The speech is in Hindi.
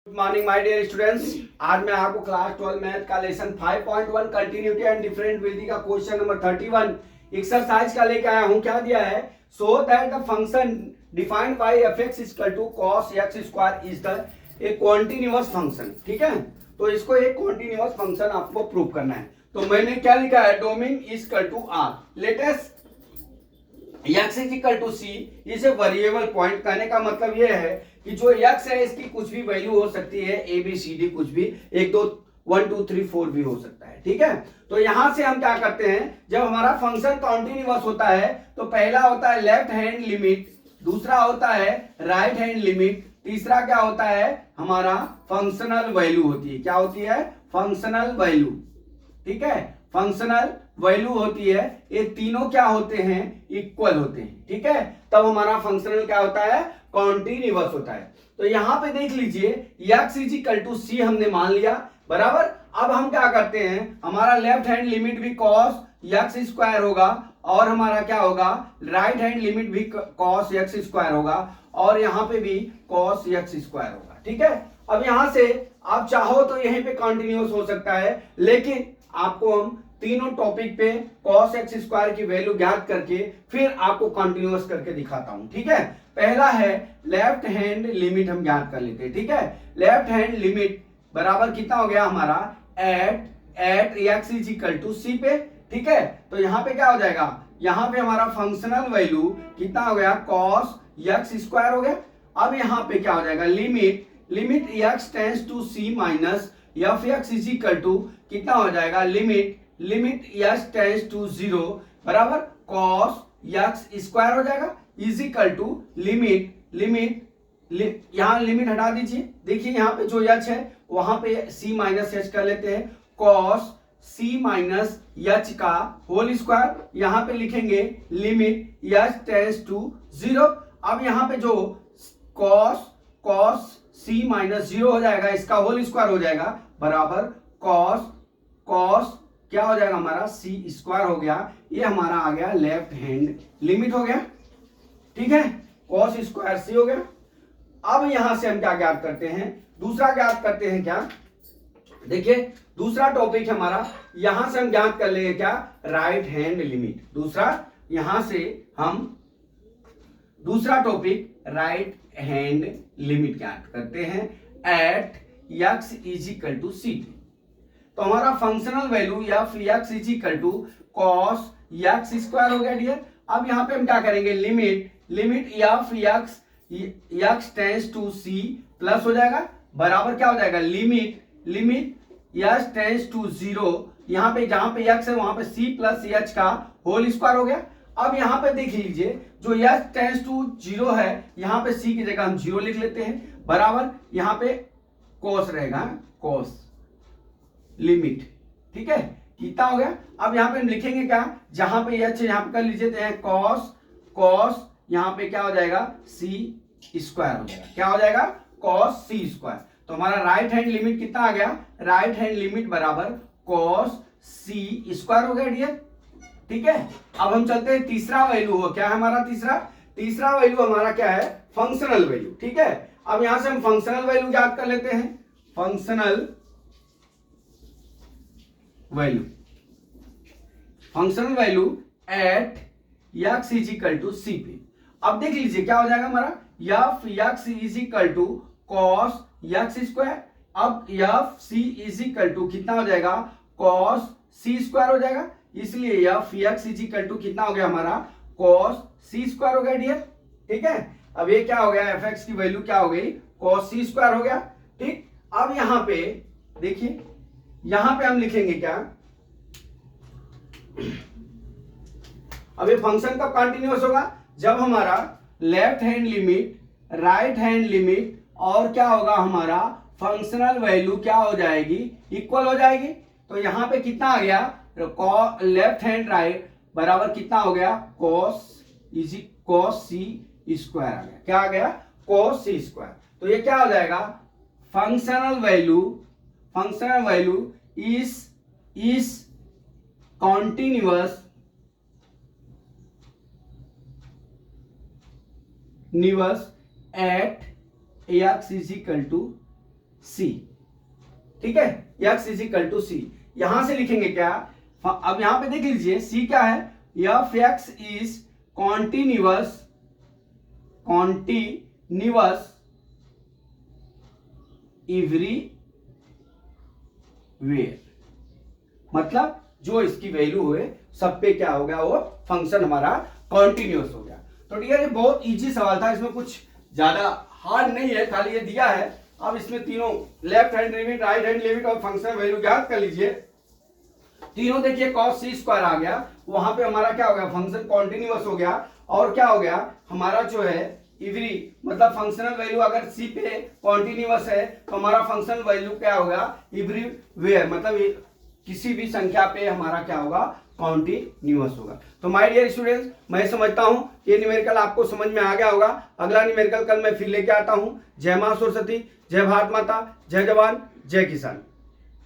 Good morning my dear students. आज मैं आपको क्लास 12 मैथ का लेसन 5.1 कंटिन्यूटी एंड डिफरेंटबिलिटी का क्वेश्चन नंबर 31 एक्सरसाइज का लेके आया हूं। क्या दिया है? So that the function defined by fx equal to cos x square is the a continuous function. ठीक है, तो इसको एक कॉन्टिन्यूअस फंक्शन आपको प्रूव करना है। तो मैंने क्या लिखा है? Domain is equal to R, latest x is equal to c is a variable point. कहने का मतलब यह है कि जो x है इसकी कुछ भी वैल्यू हो सकती है, ए बी सी डी, कुछ भी, 1 2 1 2 3 4 भी हो सकता है। ठीक है, तो यहां से हम क्या करते हैं, जब हमारा फंक्शन कॉन्टिन्यूअस होता है तो पहला होता है लेफ्ट हैंड लिमिट, दूसरा होता है राइट हैंड लिमिट, तीसरा क्या होता है हमारा फंक्शनल वैल्यू होती है। क्या होती है? Functional value. ठीक है, फंक्शनल वैल्यू होती है। ये तीनों क्या होते हैं? इक्वल होते हैं। ठीक है, तब हमारा फंक्शनल क्या होता है? कॉन्टिन्यूअस होता है। तो यहां पे देख लीजिए x इज इक्वल टू सी हमने मान लिया, बराबर। अब हम क्या करते हैं, हमारा लेफ्ट हैंड लिमिट भी cos x स्क्वायर होगा और हमारा क्या होगा, राइट हैंड लिमिट भी cos x स्क्वायर होगा और यहां पे भी cos x स्क्वायर होगा। ठीक है, अब यहां से आप चाहो तो यहीं पे कंटिन्यूअस हो सकता है, लेकिन आपको हम तीनों टॉपिक पे cos x स्क्वायर की वैल्यू ज्ञात करके फिर आपको कंटिन्यूअस करके दिखाता हूं। ठीक है, पहला है लेफ्ट हैंड लिमिट हम ज्ञात कर लेते हैं। ठीक है, लेफ्ट हैंड लिमिट बराबर कितना हो गया हमारा? At x is equal to C पे। ठीक है, तो यहां पे क्या हो जाएगा, यहां पे हमारा फंक्शनल वैल्यू कितना हो गया? cos x स्क्वायर हो गया। अब यहां पे क्या हो जाएगा? Limit x tends to c minus f x is equal to कितना हो जाएगा? लिमिट x टेंड्स टू 0 बराबर cos x स्क्वायर हो जाएगा इज इक्वल टू लिमिट यहां लिमिट हटा दीजिए। देखिए यहां पे जो h है वहां पे c माइनस h कर लेते हैं, cos c माइनस h का होल स्क्वायर। यहां पे लिखेंगे लिमिट h टेंड्स टू 0। अब यहां पे जो cos c माइनस 0 हो जाएगा, इसका होल स्क्वायर हो जाएगा बराबर cos क्या हो जाएगा हमारा? c स्क्वायर हो गया। ये हमारा आ गया लेफ्ट हैंड लिमिट हो गया। ठीक है, cos स्क्वायर c हो गया। अब यहां से हम क्या ज्ञात करते हैं? दूसरा ज्ञात करते हैं। क्या? देखिए दूसरा टॉपिक हमारा, यहां से हम ज्ञात कर लेंगे क्या? Right hand limit. दूसरा यहां से हम दूसरा टॉपिक राइट हैंड लिमिट ज्ञात करते हैं at x is equal to C. तो हमारा फंक्शनल वैल्यू या x is equal to cos x square हो गया डियर। अब यहां पे हम क्या करेंगे? Limit F x tends to c plus हो जाएगा बराबर क्या हो जाएगा? लिमिट x टेंड्स टू 0, यहां पे जहां पे x है वहां पे c प्लस h का होल स्क्वायर हो गया। अब यहां पे देख लीजिए जो x टेंड्स टू 0 है, यहां पे c की जगह हम 0 लिख लेते हैं बराबर यहां पे cos रहेगा, cos लिमिट। ठीक है, कितना हो गया? अब यहां पे हम लिखेंगे क्या? जहां पे h है यहां पे कर लीजिए cos यहां पे क्या हो जाएगा? c स्क्वायर हो जाएगा। क्या हो जाएगा? cos c square. तो हमारा राइट हैंड लिमिट कितना आ गया? राइट हैंड लिमिट बराबर cos c स्क्वायर हो गया डियर। ठीक है, अब हम चलते हैं तीसरा वैल्यू हो। क्या है हमारा तीसरा वैल्यू हमारा क्या है? Functional value. ठीक है, अब यहां से हम फंक्शनल वैल्यू ज्ञात कर लेते हैं। Functional value at x is equal to C पे। अब देख लीजिए क्या हो जाएगा हमारा? F x is equal to cos x square. अब F c is equal to कितना हो जाएगा? cos c स्क्वायर हो जाएगा। इसलिए F x is equal to कितना हो गया हमारा? cos c स्क्वायर हो गया डियर। ठीक है, अब ये क्या हो गया? fx की वैल्यू क्या हो गई? cos c स्क्वायर हो गया। ठीक, अब यहां पे देखिए, यहां पे हम लिखेंगे क्या? अब ये फंक्शन कब कंटिन्यूअस होगा? जब हमारा left hand limit, right hand limit और क्या होगा हमारा फंक्शनल वैल्यू क्या हो जाएगी? इक्वल हो जाएगी। तो यहां पे कितना आ गया? लेफ्ट हैंड राइट बराबर कितना हो गया? cos c स्क्वायर आ गया। क्या आ गया? cos c square. तो ये क्या हो जाएगा? Functional value is continuous at x is equal to C, ठीक है, x is equal to C. यहां से लिखेंगे क्या, अब यहां पे देख लीजिए सी क्या है, F x is continuous everywhere, मतलब जो इसकी वैल्यू हुए सब पे क्या हो गया, वो फंक्शन हमारा कॉन्टिन्यूअस हो गया। तो ठीक है, ये बहुत इजी सवाल था, इसमें कुछ ज्यादा हार्ड नहीं है, खाली ये दिया है। अब इसमें तीनों left hand limit, right hand limit और फंक्शन वैल्यू ज्ञात कर लीजिए। तीनों देखिए cos c स्क्वायर आ गया, वहां पे हमारा क्या हो गया, फंक्शन कॉन्टिन्यूअस हो गया। और क्या हो गया हमारा जो है इवरी, मतलब फंक्शनल वैल्यू अगर c पे कॉन्टिन्यूअस है तो हमारा फंक्शनल वैल्यू क्या होगा, एवरीवेयर, मतलब किसी भी संख्या पे हमारा क्या होगा, कॉन्टिन्यूअस होगा। तो माय डियर स्टूडेंट्स, मैं समझता हूं ये न्यूमेरिकल आपको समझ में आ गया होगा। अगला न्यूमेरिकल कल मैं फिर लेके आता हूं। जय मां सरस्वती, जय भारत माता, जय जवान, जय किसान।